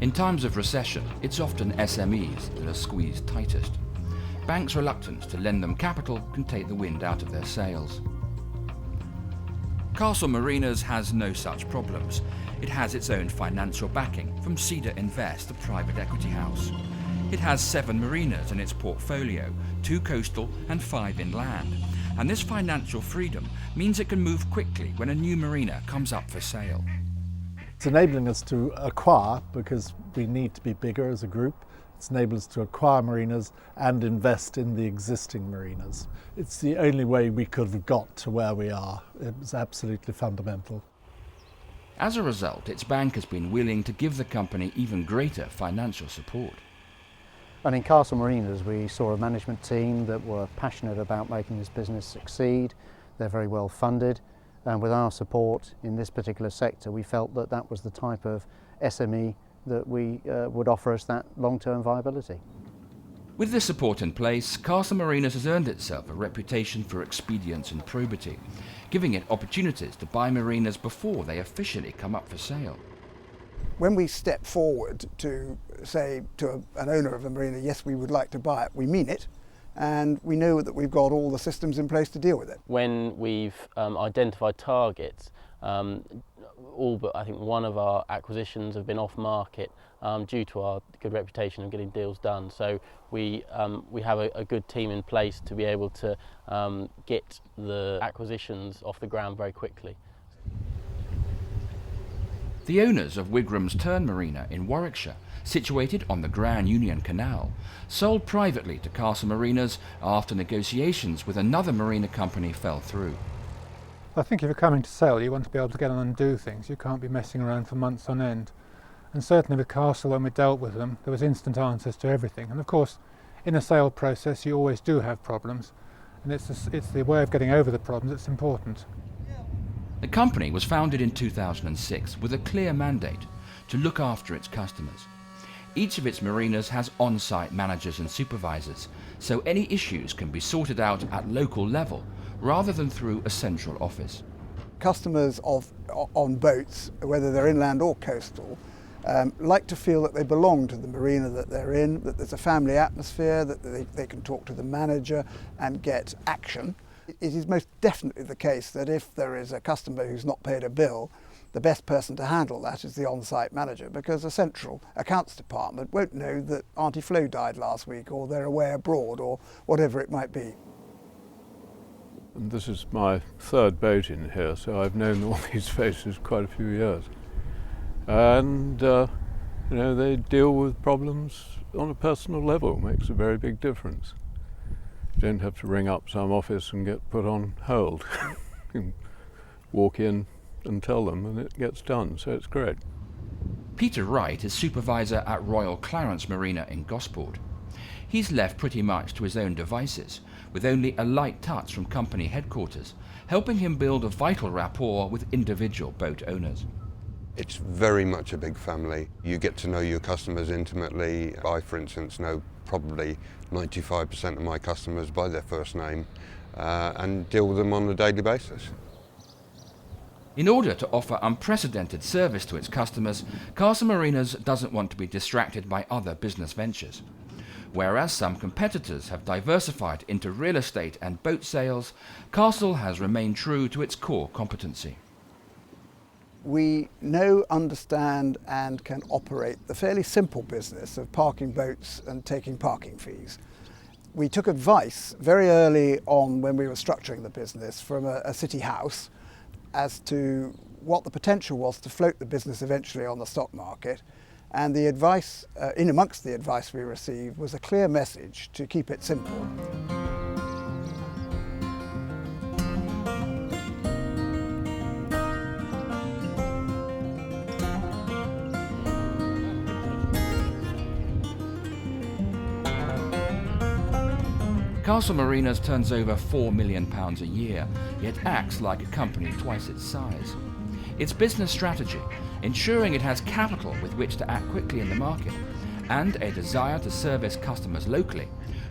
In times of recession, it's often SMEs that are squeezed tightest. Banks' reluctance to lend them capital can take the wind out of their sails. Castle Marinas has no such problems. It has its own financial backing from Cedar Invest, the private equity house. It has 7 marinas in its portfolio, 2 coastal and 5 inland. And this financial freedom means it can move quickly when a new marina comes up for sale. It's enabling us to acquire, because we need to be bigger as a group. It's enabled us to acquire marinas and invest in the existing marinas. It's the only way we could have got to where we are. It was absolutely fundamental. As a result, its bank has been willing to give the company even greater financial support. And in Castle Marinas we saw a management team that were passionate about making this business succeed. They're very well funded, and with our support in this particular sector we felt that that was the type of SME that would offer us that long-term viability. With this support in place, Castle Marinas has earned itself a reputation for expedience and probity, giving it opportunities to buy marinas before they officially come up for sale. When we step forward to say to an owner of a marina, yes, we would like to buy it, we mean it, and we know that we've got all the systems in place to deal with it. When we've identified targets, all but I think one of our acquisitions have been off market due to our good reputation of getting deals done. So we have a good team in place to be able to get the acquisitions off the ground very quickly. The owners of Wigram's Turn Marina in Warwickshire, situated on the Grand Union Canal, sold privately to Castle Marinas after negotiations with another marina company fell through. I think if you're coming to sell, you want to be able to get on and do things. You can't be messing around for months on end. And certainly with Castle, when we dealt with them, there was instant answers to everything. And of course, in a sale process, you always do have problems. And it's the way of getting over the problems that's important. The company was founded in 2006 with a clear mandate to look after its customers. Each of its marinas has on-site managers and supervisors, so any issues can be sorted out at local level rather than through a central office. Customers on boats, whether they're inland or coastal, like to feel that they belong to the marina that they're in, that there's a family atmosphere, that they can talk to the manager and get action. It is most definitely the case that if there is a customer who's not paid a bill, the best person to handle that is the on-site manager, because a central accounts department won't know that Auntie Flo died last week, or they're away abroad, or whatever it might be. And this is my 3rd boat in here, so I've known all these faces quite a few years. And you know, they deal with problems on a personal level. Makes a very big difference. You don't have to ring up some office and get put on hold. You can walk in and tell them and it gets done, so it's great. Peter Wright is supervisor at Royal Clarence Marina in Gosport. He's left pretty much to his own devices, with only a light touch from company headquarters, helping him build a vital rapport with individual boat owners. It's very much a big family. You get to know your customers intimately. I, for instance, know probably 95% of my customers by their first name and deal with them on a daily basis. In order to offer unprecedented service to its customers, Castle Marinas doesn't want to be distracted by other business ventures. Whereas some competitors have diversified into real estate and boat sales, Castle has remained true to its core competency. We know, understand and can operate the fairly simple business of parking boats and taking parking fees. We took advice very early on when we were structuring the business from a city house as to what the potential was to float the business eventually on the stock market, and the advice, in amongst the advice we received, was a clear message to keep it simple. Castle Marinas turns over £4 million a year, yet acts like a company twice its size. Its business strategy, ensuring it has capital with which to act quickly in the market, and a desire to service customers locally,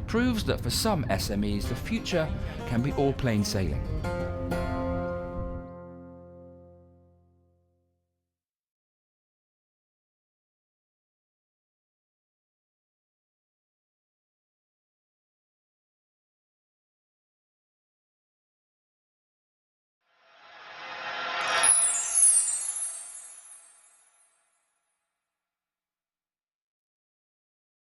proves that for some SMEs the future can be all plain sailing.